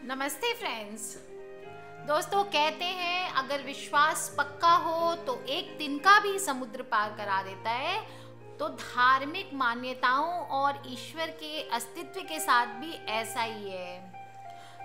नमस्ते फ्रेंड्स। दोस्तों, कहते हैं अगर विश्वास पक्का हो तो एक दिन का भी समुद्र पार करा देता है। तो धार्मिक मान्यताओं और ईश्वर के अस्तित्व के साथ भी ऐसा ही है।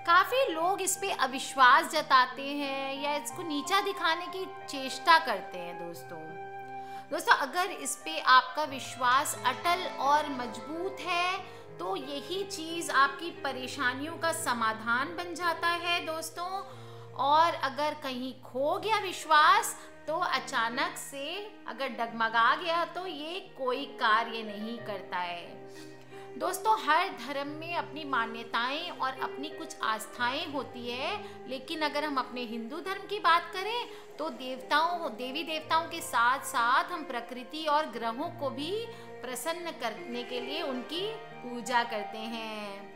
काफ़ी लोग इस पे अविश्वास जताते हैं या इसको नीचा दिखाने की चेष्टा करते हैं। दोस्तों अगर इस पे आपका विश्वास अटल और मजबूत है तो यही चीज़ आपकी परेशानियों का समाधान बन जाता है दोस्तों। और अगर कहीं खो गया विश्वास तो अचानक से अगर डगमगा गया तो ये कोई कार्य नहीं करता है। दोस्तों, हर धर्म में अपनी मान्यताएं और अपनी कुछ आस्थाएं होती है, लेकिन अगर हम अपने हिंदू धर्म की बात करें तो देवी देवताओं के साथ साथ हम प्रकृति और ग्रहों को भी प्रसन्न करने के लिए उनकी पूजा करते हैं।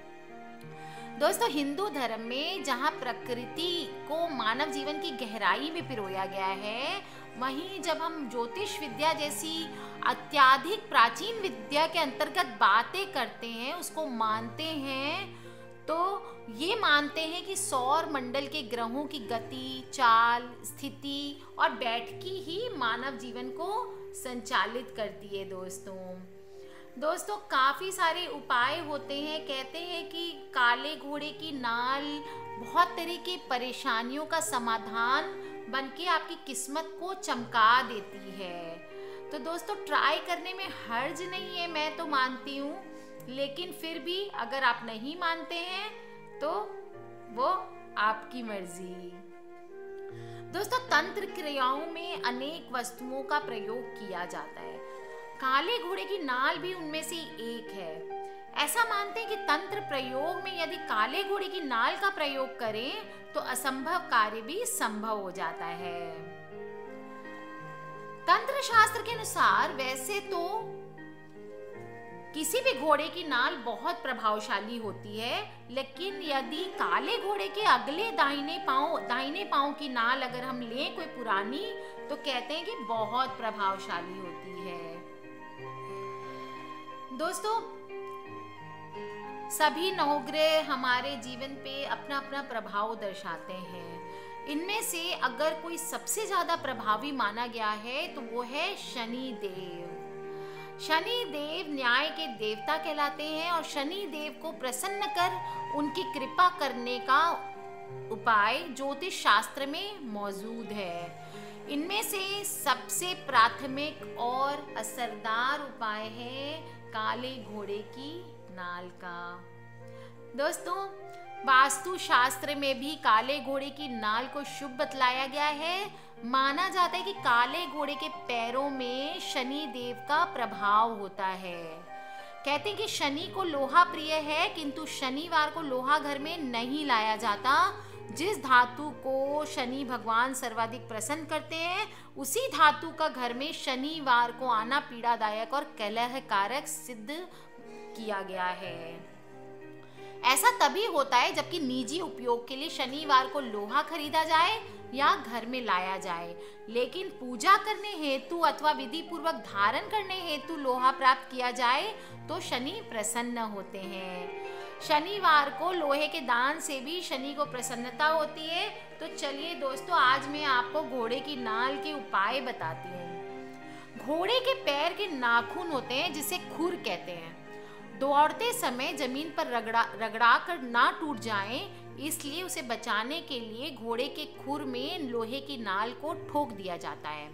दोस्तों, हिंदू धर्म में जहाँ प्रकृति को मानव जीवन की गहराई में पिरोया गया है, वहीं जब हम ज्योतिष विद्या जैसी अत्यधिक प्राचीन विद्या के अंतर्गत बातें करते हैं, उसको मानते हैं, तो ये मानते हैं कि सौर मंडल के ग्रहों की गति, चाल, स्थिति और बैठकी ही मानव जीवन को संचालित करती है। दोस्तों काफ़ी सारे उपाय होते हैं। कहते हैं कि काले घोड़े की नाल बहुत तरह की परेशानियों का समाधान बनके आपकी किस्मत को चमका देती है। तो दोस्तों, ट्राई करने में हर्ज नहीं है, मैं तो मानती हूँ, लेकिन फिर भी अगर आप नहीं मानते हैं तो वो आपकी मर्जी। दोस्तों, तंत्र क्रियाओं में अनेक वस्तुओं का प्रयोग किया जाता है। काले घोड़े की नाल भी उनमें से एक है। ऐसा मानते हैं कि तंत्र प्रयोग में यदि काले घोड़े की नाल का प्रयोग करें तो असंभव कार्य भी संभव हो जाता है। तंत्र शास्त्र के अनुसार वैसे तो किसी भी घोड़े की नाल बहुत प्रभावशाली होती है, लेकिन यदि काले घोड़े के अगले दाहिने पांव की नाल अगर हम लें कोई पुरानी, तो कहते हैं कि बहुत प्रभावशाली होती है। दोस्तों, सभी नवग्रह हमारे जीवन पे अपना अपना प्रभाव दर्शाते हैं। इनमें से अगर कोई सबसे ज्यादा प्रभावी माना गया है तो वो है शनि देव। शनि देव न्याय के देवता कहलाते हैं और शनि देव को प्रसन्न कर उनकी कृपा करने का उपाय ज्योतिष शास्त्र में मौजूद है। इनमें से सबसे प्राथमिक और असरदार उपाय है काले घोड़े की नाल का। दोस्तों, वास्तु शास्त्र में भी काले घोड़े की नाल को शुभ बतलाया गया है। माना जाता है कि काले घोड़े के पैरों में शनि देव का प्रभाव होता है। कहते हैं कि शनि को लोहा प्रिय है, किंतु शनिवार को लोहा घर में नहीं लाया जाता। जिस धातु को शनि भगवान सर्वाधिक प्रसन्न करते हैं, उसी धातु का घर में शनिवार को आना पीड़ादायक और कलहकारक सिद्ध किया गया है। ऐसा तभी होता है जबकि निजी उपयोग के लिए शनिवार को लोहा खरीदा जाए या घर में लाया जाए, लेकिन पूजा करने हेतु अथवा विधि पूर्वक धारण करने हेतु लोहा प्राप्त किया जाए तो शनि प्रसन्न होते हैं। शनिवार को लोहे के दान से भी शनि को प्रसन्नता होती है। तो चलिए दोस्तों, आज मैं आपको घोड़े की नाल के उपाय बताती हूँ। घोड़े के पैर के नाखून होते हैं जिसे खुर कहते हैं। दौड़ते समय जमीन पर रगड़ा कर ना टूट जाएं, इसलिए उसे बचाने के लिए घोड़े के खुर में लोहे की नाल को ठोक दिया जाता है।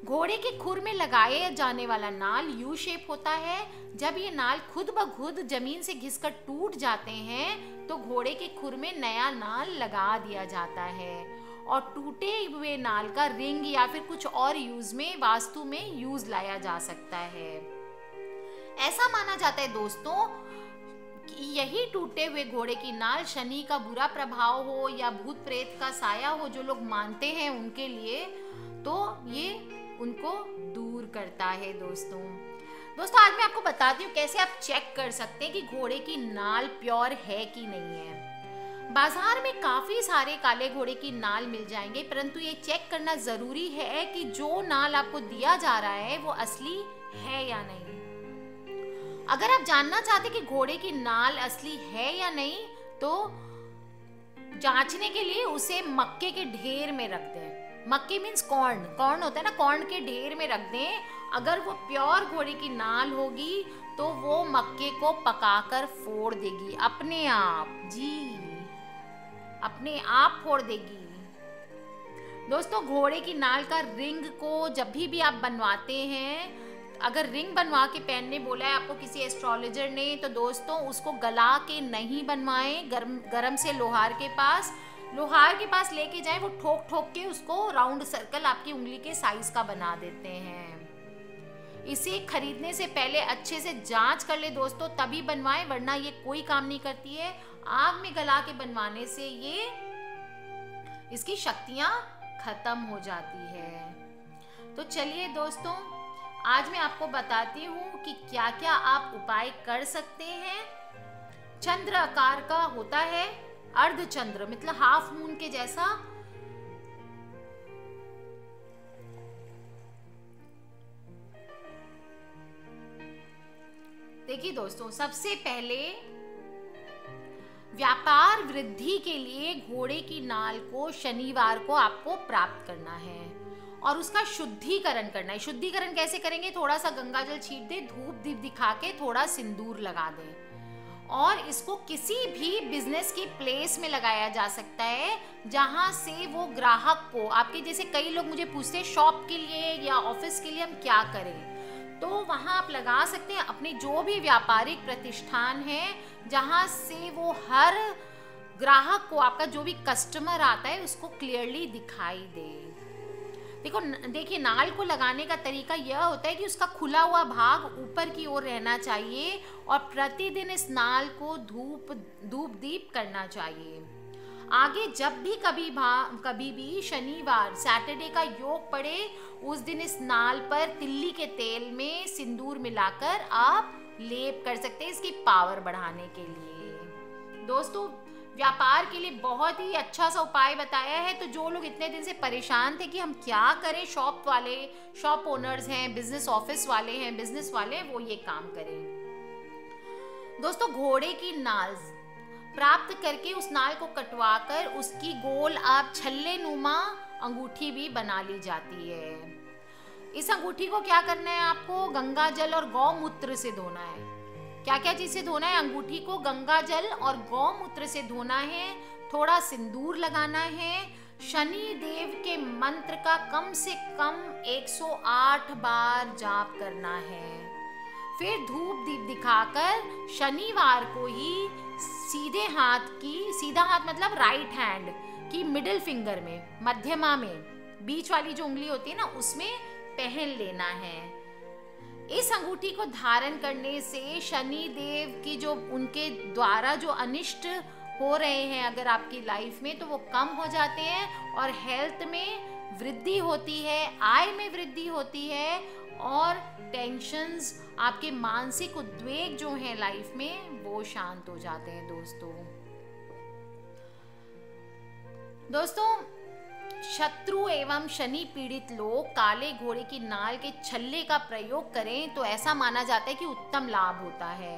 घोड़े के खुर में लगाए जाने वाला नाल यू शेप होता है। जब ये नाल खुद ब खुद जमीन से घिसकर टूट जाते हैं तो घोड़े के खुर में नया नाल लगा दिया जाता है और टूटे हुए नाल का रिंग या फिर कुछ और यूज में वास्तु में यूज लाया जा सकता है। ऐसा माना जाता है दोस्तों कि यही टूटे हुए घोड़े की नाल शनि का बुरा प्रभाव हो या भूत प्रेत का साया हो, जो लोग मानते हैं उनके लिए, तो ये उनको दूर करता है। दोस्तों आज मैं आपको बताती हूँ कैसे आप चेक कर सकते हैं कि घोड़े की नाल प्योर है कि नहीं है। बाजार में काफी सारे काले घोड़े की नाल मिल जाएंगे, परंतु ये चेक करना जरूरी है कि जो नाल आपको दिया जा रहा है वो असली है या नहीं। अगर आप जानना चाहते कि घोड़े की नाल असली है या नहीं, तो जांचने के लिए उसे मक्के के ढेर में रख दें। मक्के मीन्स कॉर्न, कॉर्न होता है ना, कॉर्न के ढेर में रख दें। अगर वो प्योर घोड़े की नाल होगी तो वो मक्के को पकाकर फोड़ देगी अपने आप, जी अपने आप फोड़ देगी। दोस्तों, घोड़े की नाल का रिंग को जब भी आप बनवाते हैं, अगर रिंग बनवा के पहनने बोला है आपको किसी एस्ट्रोलॉजर ने, तो दोस्तों उसको गला के नहीं बनवाएं। गरम से लोहार के पास लेके जाएं। वो ठोक ठोक के उसको राउंड सर्कल आपकी उंगली के साइज का बना देते हैं। इसे खरीदने से पहले अच्छे से जांच कर ले दोस्तों, तभी बनवाएं, वरना ये कोई काम नहीं करती है। आग में गला के बनवाने से ये इसकी शक्तियां खत्म हो जाती है। तो चलिए दोस्तों, आज मैं आपको बताती हूँ कि क्या क्या आप उपाय कर सकते हैं। चंद्र आकार का होता है, अर्धचंद्र मतलब हाफ मून के जैसा। देखिए दोस्तों, सबसे पहले व्यापार वृद्धि के लिए घोड़े की नाल को शनिवार को आपको प्राप्त करना है और उसका शुद्धिकरण करना है। शुद्धिकरण कैसे करेंगे? थोड़ा सा गंगा जल छीट दे, धूप दीप दिखा के थोड़ा सिंदूर लगा दे और इसको किसी भी बिजनेस की प्लेस में लगाया जा सकता है जहां से वो ग्राहक को, आपके जैसे कई लोग मुझे पूछते हैं शॉप के लिए या ऑफिस के लिए हम क्या करें, तो वहां आप लगा सकते हैं अपने जो भी व्यापारिक प्रतिष्ठान है, जहां से वो हर ग्राहक को, आपका जो भी कस्टमर आता है उसको क्लियरली दिखाई दे। देखिए नाल को लगाने का तरीका यह होता है कि उसका खुला हुआ भाग ऊपर की ओर रहना चाहिए और प्रतिदिन इस नाल को धूप दीप करना चाहिए। आगे जब भी कभी भी शनिवार सैटरडे का योग पड़े, उस दिन इस नाल पर तिल्ली के तेल में सिंदूर मिलाकर आप लेप कर सकते हैं इसकी पावर बढ़ाने के लिए। दोस्तों, व्यापार के लिए बहुत ही अच्छा सा उपाय बताया है। तो जो लोग इतने दिन से परेशान थे कि हम क्या करें, शॉप ओनर्स हैं, बिजनेस ऑफिस वाले हैं, बिजनेस वाले, वो ये काम करें। दोस्तों, घोड़े की नाल प्राप्त करके उस नाल को कटवाकर उसकी गोल आप छल्ले नुमा अंगूठी भी बना ली जाती है। इस अंगूठी को क्या करना है? आपको गंगा जल और गौमूत्र से धोना है। क्या क्या चीज से धोना है? अंगूठी को गंगा जल और गौमूत्र से धोना है, थोड़ा सिंदूर लगाना है, शनि देव के मंत्र का कम से कम 108 बार जाप करना है, फिर धूप दीप दिखाकर शनिवार को ही सीधा हाथ मतलब राइट हैंड की मिडिल फिंगर में, मध्यमा में, बीच वाली जो उंगली होती है ना, उसमें पहन लेना है। इस अंगूठी को धारण करने से शनि देव की जो उनके द्वारा जो अनिष्ट हो रहे हैं अगर आपकी लाइफ में, तो वो कम हो जाते हैं और हेल्थ में वृद्धि होती है, आय में वृद्धि होती है और टेंशन्स, आपके मानसिक उद्वेग जो हैं लाइफ में, वो शांत हो जाते हैं। दोस्तों, शत्रु एवं शनि पीड़ित लोग काले घोड़े की नाल के छल्ले का प्रयोग करें तो ऐसा माना जाता है कि उत्तम लाभ होता है।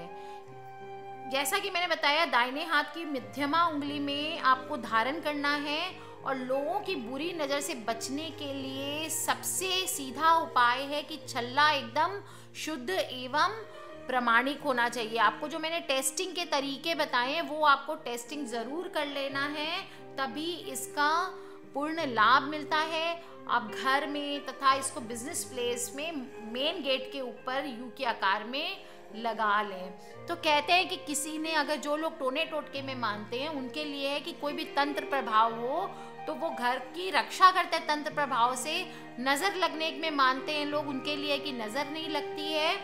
जैसा कि मैंने बताया, दाहिने हाथ की मध्यमा उंगली में आपको धारण करना है और लोगों की बुरी नज़र से बचने के लिए सबसे सीधा उपाय है कि छल्ला एकदम शुद्ध एवं प्रमाणिक होना चाहिए। आपको जो मैंने टेस्टिंग के तरीके बताए हैं वो आपको टेस्टिंग ज़रूर कर लेना है, तभी इसका पूर्ण लाभ मिलता है। आप घर में तथा इसको बिजनेस प्लेस में मेन गेट के ऊपर यू के आकार में लगा लें। तो कहते हैं कि किसी ने, अगर जो लोग टोने टोटके में मानते हैं उनके लिए है कि कोई भी तंत्र प्रभाव हो तो वो घर की रक्षा करते हैं तंत्र प्रभाव से। नज़र लगने में मानते हैं लोग, उनके लिए कि नज़र नहीं लगती है।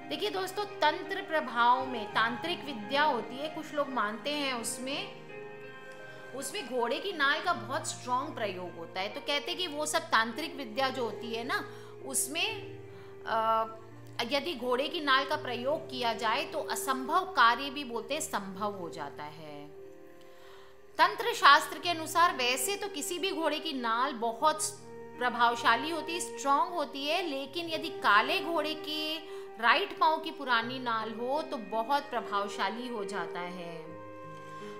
देखिए दोस्तों, तंत्र प्रभाव में तांत्रिक विद्या होती है, कुछ लोग मानते हैं उसमें घोड़े की नाल का बहुत स्ट्रॉन्ग प्रयोग होता है। तो कहते हैं कि वो सब तांत्रिक विद्या जो होती है ना, उसमें यदि घोड़े की नाल का प्रयोग किया जाए तो असंभव कार्य भी बोलते हैं संभव हो जाता है। तंत्र शास्त्र के अनुसार वैसे तो किसी भी घोड़े की नाल बहुत प्रभावशाली होती है, स्ट्रॉन्ग होती है, लेकिन यदि काले घोड़े के राइट पांव की पुरानी नाल हो तो बहुत प्रभावशाली हो जाता है।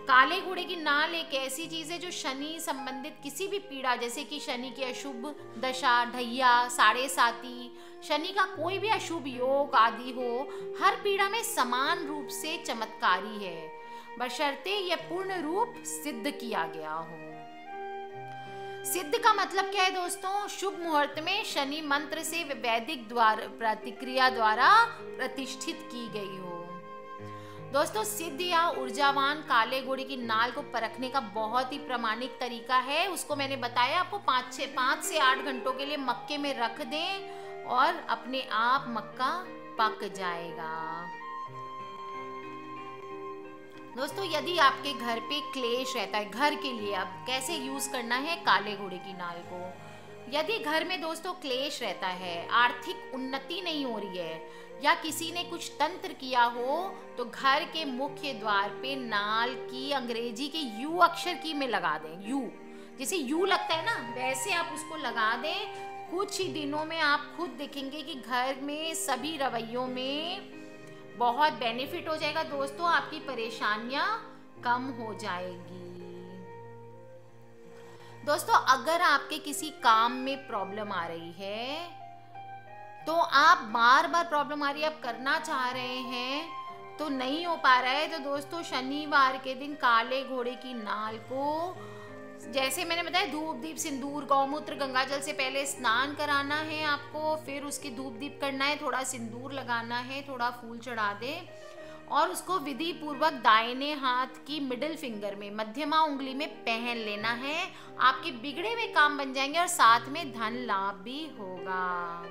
काले घोड़े की नाल एक ऐसी चीज है जो शनि संबंधित किसी भी पीड़ा, जैसे कि शनि की अशुभ दशा, ढैया, साढ़े साती, शनि का कोई भी अशुभ योग आदि हो, हर पीड़ा में समान रूप से चमत्कारी है, बशर्ते यह पूर्ण रूप सिद्ध किया गया हो। सिद्ध का मतलब क्या है दोस्तों? शुभ मुहूर्त में शनि मंत्र से वैदिक द्वारा प्रतिक्रिया द्वारा प्रतिष्ठित की गई हो। दोस्तों, सिद्ध या ऊर्जावान काले घोड़े की नाल को परखने का बहुत ही प्रामाणिक तरीका है। उसको मैंने बताया आपको, 5 से 8 घंटों के लिए मक्के में रख दें और अपने आप मक्का पक जाएगा। दोस्तों, यदि आपके घर पे क्लेश रहता है, घर के लिए अब कैसे यूज करना है काले घोड़े की नाल को। यदि घर में दोस्तों क्लेश रहता है, आर्थिक उन्नति नहीं हो रही है, या किसी ने कुछ तंत्र किया हो, तो घर के मुख्य द्वार पे नाल की अंग्रेजी के यू अक्षर की में लगा दें। यू, जैसे यू लगता है ना, वैसे आप उसको लगा दें। कुछ ही दिनों में आप खुद देखेंगे कि घर में सभी रवैयों में बहुत बेनिफिट हो जाएगा दोस्तों, आपकी परेशानियां कम हो जाएगी। दोस्तों, अगर आपके किसी काम में प्रॉब्लम आ रही है, तो आप बार बार प्रॉब्लम आ रही है, आप करना चाह रहे हैं तो नहीं हो पा रहा है, तो दोस्तों शनिवार के दिन काले घोड़े की नाल को, जैसे मैंने बताया, धूप दीप सिंदूर गौमूत्र गंगा जल से पहले स्नान कराना है आपको, फिर उसकी धूप दीप करना है, थोड़ा सिंदूर लगाना है, थोड़ा फूल चढ़ा दे, और उसको विधि पूर्वक दाहिने हाथ की मिडिल फिंगर में, मध्यमा उंगली में पहन लेना है। आपके बिगड़े हुए काम बन जाएंगे और साथ में धन लाभ भी होगा।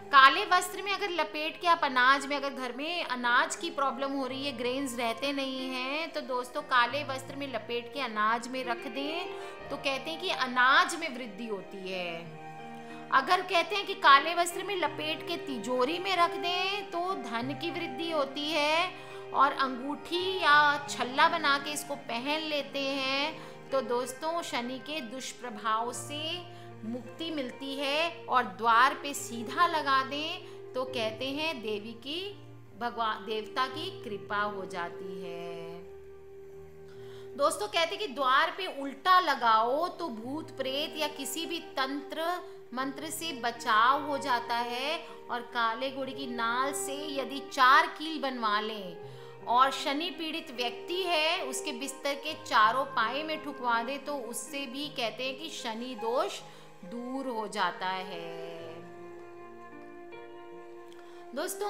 काले वस्त्र में अगर लपेट के आप अनाज में, अगर घर में अनाज की प्रॉब्लम हो रही है, ग्रेन्स रहते नहीं हैं, तो दोस्तों काले वस्त्र में लपेट के अनाज में रख दें, तो कहते हैं कि अनाज में वृद्धि होती है। अगर कहते हैं कि काले वस्त्र में लपेट के तिजोरी में रख दें, तो धन की वृद्धि होती है, और अंगूठी या छल्ला बना के इसको पहन लेते हैं, तो दोस्तों शनि के दुष्प्रभाव से मुक्ति मिलती है। और द्वार पे सीधा लगा दें तो कहते हैं देवी की, भगवान देवता की कृपा हो जाती है। दोस्तों, कहते हैं कि द्वार पे उल्टा लगाओ तो भूत प्रेत या किसी भी तंत्र मंत्र से बचाव हो जाता है। और काले घोड़े की नाल से यदि 4 कील बनवा लें और शनि पीड़ित व्यक्ति है, उसके बिस्तर के चारों पाए में ठुकवा दे, तो उससे भी कहते हैं कि शनि दोष दूर हो जाता है। दोस्तों,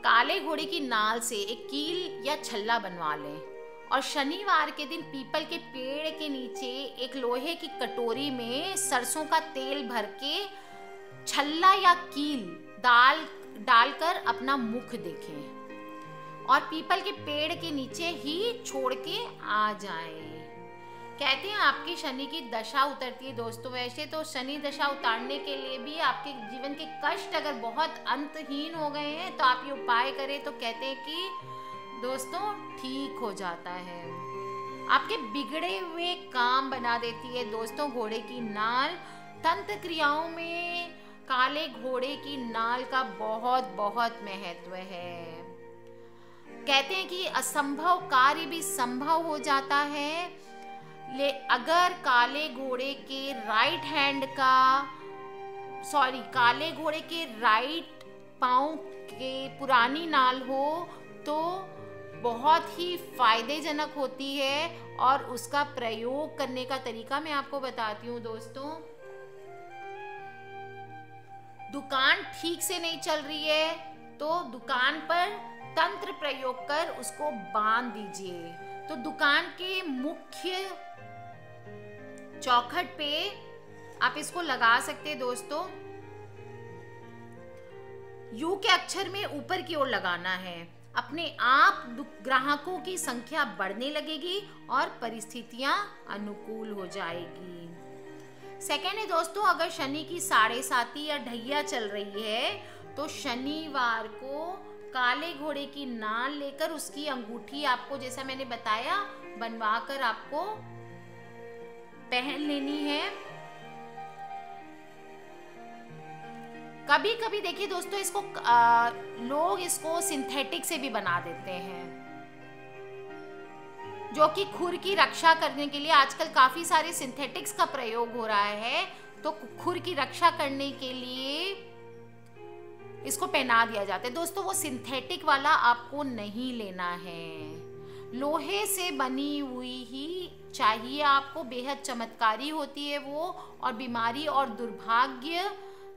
काले घोड़े की नाल से एक कील या छल्ला बनवा लें और शनिवार के दिन पीपल के पेड़ के नीचे एक लोहे की कटोरी में सरसों का तेल भर के छल्ला या कील डालकर अपना मुख देखें और पीपल के पेड़ के नीचे ही छोड़ के आ जाएं। कहते हैं आपकी शनि की दशा उतरती है। दोस्तों, वैसे तो शनि दशा उतारने के लिए भी आपके जीवन के कष्ट अगर बहुत अंतहीन हो गए हैं, तो आप ये उपाय करें तो कहते हैं कि दोस्तों ठीक हो जाता है, आपके बिगड़े हुए काम बना देती है। दोस्तों, घोड़े की नाल तंत्र क्रियाओं में काले घोड़े की नाल का बहुत बहुत महत्व है। कहते हैं कि असंभव कार्य भी संभव हो जाता है। अगर काले घोड़े के काले घोड़े के राइट पांव के पुरानी नाल हो तो बहुत ही फायदेजनक होती है। और उसका प्रयोग करने का तरीका मैं आपको बताती हूँ। दोस्तों, दुकान ठीक से नहीं चल रही है तो दुकान पर तंत्र प्रयोग कर उसको बांध दीजिए। तो दुकान के मुख्य चौखट पे आप इसको लगा सकते हैं। दोस्तों, यू के अक्षर में ऊपर की ओर लगाना है। अपने आप ग्राहकों की संख्या बढ़ने लगेगी और परिस्थितियां अनुकूल हो जाएगी। सेकेंड है दोस्तों, अगर शनि की 7.5 या ढैया चल रही है तो शनिवार को काले घोड़े की नाल लेकर उसकी अंगूठी आपको, जैसा मैंने बताया, बनवाकर आपको पहन लेनी है। कभी कभी देखिए दोस्तों, इसको लोग इसको सिंथेटिक से भी बना देते हैं। जो कि खुर की रक्षा करने के लिए आजकल काफ़ी सारे सिंथेटिक्स का प्रयोग हो रहा है, तो खुर की रक्षा करने के लिए इसको पहना दिया जाता है। दोस्तों वो सिंथेटिक वाला आपको नहीं लेना है, लोहे से बनी हुई ही चाहिए आपको, बेहद चमत्कारी होती है वो, और बीमारी और दुर्भाग्य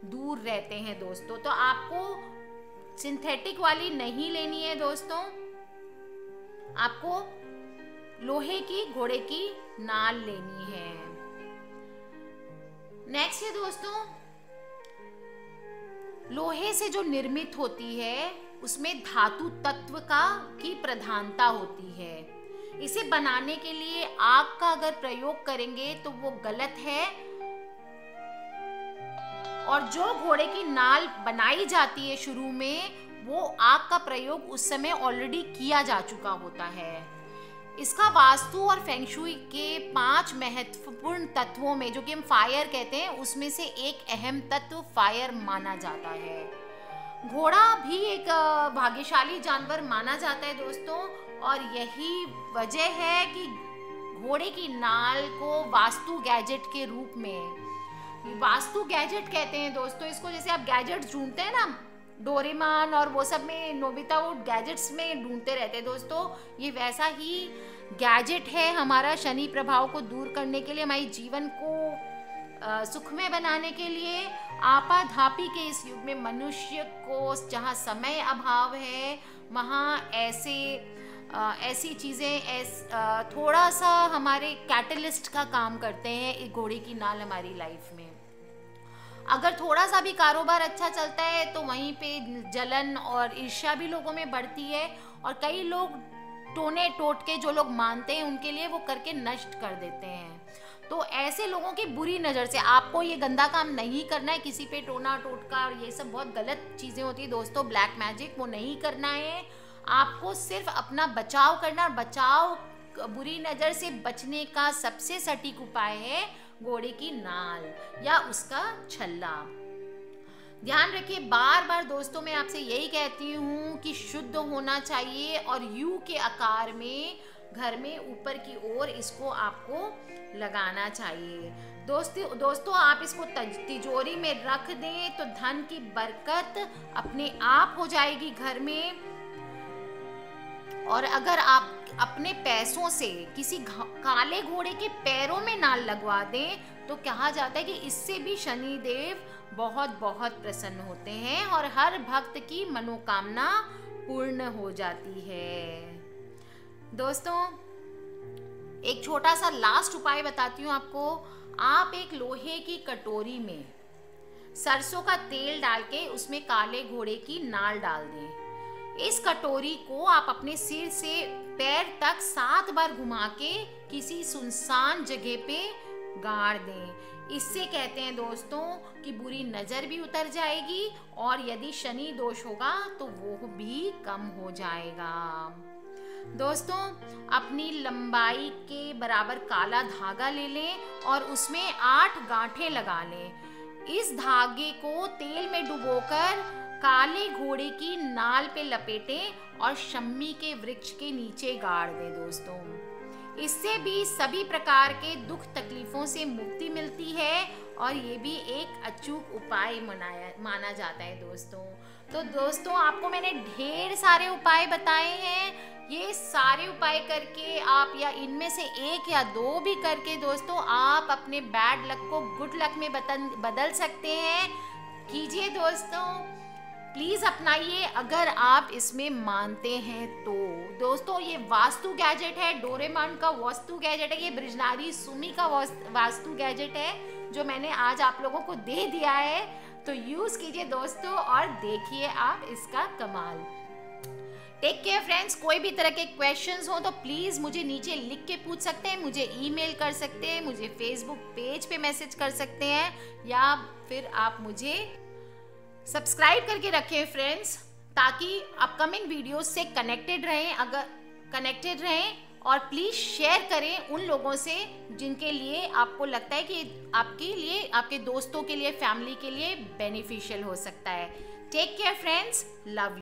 दूर रहते हैं दोस्तों। तो आपको सिंथेटिक वाली नहीं लेनी है दोस्तों, आपको लोहे की घोड़े की नाल लेनी है। नेक्स्ट है दोस्तों, लोहे से जो निर्मित होती है उसमें धातु तत्व की प्रधानता होती है। इसे बनाने के लिए आग का अगर प्रयोग करेंगे तो वो गलत है, और जो घोड़े की नाल बनाई जाती है शुरू में, वो आग का प्रयोग उस समय ऑलरेडी किया जा चुका होता है। इसका वास्तु और फेंगशुई के 5 महत्वपूर्ण तत्वों में, जो कि हम फायर कहते हैं, उसमें से एक अहम तत्व फायर माना जाता है। घोड़ा भी एक भाग्यशाली जानवर माना जाता है दोस्तों, और यही वजह है कि घोड़े की नाल को वास्तु गैजेट के रूप में, वास्तु गैजेट कहते हैं दोस्तों इसको। जैसे आप गैजेट्स ढूंढते हैं ना, डोरेमोन और वो सब में, नोबिता वो गैजेट्स में ढूंढते रहते हैं दोस्तों, ये वैसा ही गैजेट है हमारा शनि प्रभाव को दूर करने के लिए, हमारे जीवन को सुखमय बनाने के लिए। आपाधापी के इस युग में मनुष्य को जहाँ समय अभाव है, वहाँ ऐसी चीज़ें थोड़ा सा हमारे कैटलिस्ट का काम करते हैं घोड़े की नाल हमारी लाइफ में। अगर थोड़ा सा भी कारोबार अच्छा चलता है तो वहीं पे जलन और ईर्ष्या भी लोगों में बढ़ती है, और कई लोग टोने टोटके जो लोग मानते हैं उनके लिए वो करके नष्ट कर देते हैं। तो ऐसे लोगों की बुरी नज़र से आपको ये गंदा काम नहीं करना है, किसी पे टोना टोटका और ये सब बहुत गलत चीज़ें होती है दोस्तों, ब्लैक मैजिक, वो नहीं करना है। आपको सिर्फ अपना बचाव करना, और बचाव बुरी नज़र से बचने का सबसे सटीक उपाय है घोड़े की नाल या उसका छल्ला। ध्यान रखिए, बार बार दोस्तों मैं आपसे यही कहती हूँ कि शुद्ध होना चाहिए, और यू के आकार में घर में ऊपर की ओर इसको आपको लगाना चाहिए। दोस्तों आप इसको तिजोरी में रख दें तो धन की बरकत अपने आप हो जाएगी घर में। और अगर आप अपने पैसों से किसी काले घोड़े के पैरों में नाल लगवा दें तो कहा जाता है कि इससे भी शनि देव बहुत बहुत प्रसन्न होते हैं और हर भक्त की मनोकामना पूर्ण हो जाती है। दोस्तों एक छोटा सा लास्ट उपाय बताती हूँ आपको। आप एक लोहे की कटोरी में सरसों का तेल डाल के उसमें काले घोड़े की नाल डाल दें। इस कटोरी को आप अपने सिर से पैर तक 7 बार घुमा के किसी सुनसान जगह पे गाड़ दें। इससे कहते हैं दोस्तों कि बुरी नज़र भी उतर जाएगी और यदि शनि दोष होगा तो वो भी कम हो जाएगा। दोस्तों अपनी लंबाई के बराबर काला धागा ले लें और उसमें 8 गांठें लगा लें। इस धागे को तेल में डुबोकर काले घोड़े की नाल पे लपेटें और शम्मी के वृक्ष के नीचे गाड़ दें। दोस्तों इससे भी सभी प्रकार के दुख तकलीफों से मुक्ति मिलती है और ये भी एक अचूक उपाय माना जाता है दोस्तों। तो दोस्तों आपको मैंने ढेर सारे उपाय बताए हैं। ये सारे उपाय करके आप या इनमें से 1 या 2 भी करके दोस्तों आप अपने बैड लक को गुड लक में बदल सकते हैं। कीजिए दोस्तों, प्लीज़ अपनाइए अगर आप इसमें मानते हैं तो। दोस्तों ये वास्तु गैजेट है, डोरेमोन का वास्तु गैजेट है, ये ब्रिजनारी सुमी का वास्तु गैजेट है जो मैंने आज आप लोगों को दे दिया है। तो यूज़ कीजिए दोस्तों और देखिए आप इसका कमाल। Take care friends. कोई भी तरह के क्वेश्चंस हो तो प्लीज़ मुझे नीचे लिख के पूछ सकते हैं, मुझे ईमेल कर सकते हैं, मुझे फेसबुक पेज पे मैसेज कर सकते हैं, या फिर आप मुझे सब्सक्राइब करके रखें फ्रेंड्स, ताकि अपकमिंग वीडियोस से कनेक्टेड रहें और प्लीज़ शेयर करें उन लोगों से जिनके लिए आपको लगता है कि आपके लिए, आपके दोस्तों के लिए, फैमिली के लिए बेनिफिशियल हो सकता है। Take care friends, love you.